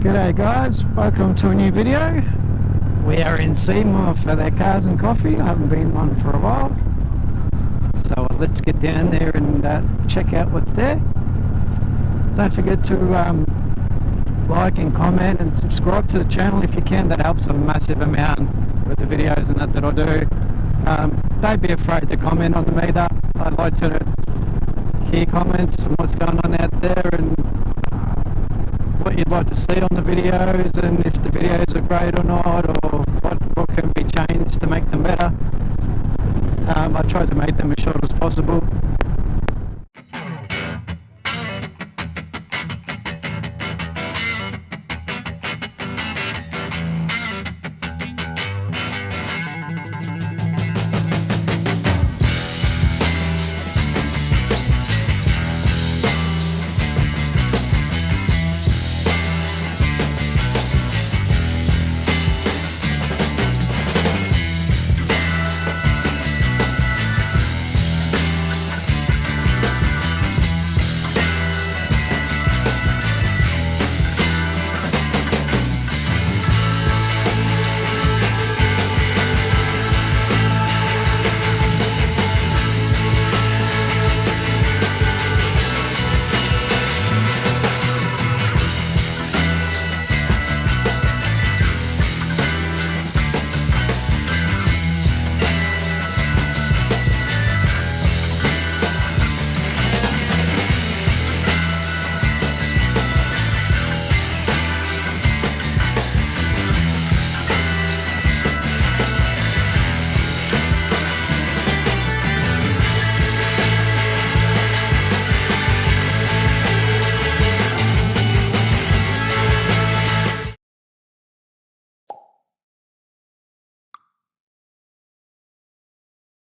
G'day guys, welcome to a new video. We are in Seymour for their Cars and Coffee. I haven't been one for a while, so let's get down there and check out what's there. Don't forget to like and comment and subscribe to the channel if you can. That helps a massive amount with the videos and that I do. Don't be afraid to comment on them either. I'd like to hear comments on what's going on out there and what you'd like to see on the videos, and if the videos are great or not, or what can be changed to make them better. I tried to make them as short as possible.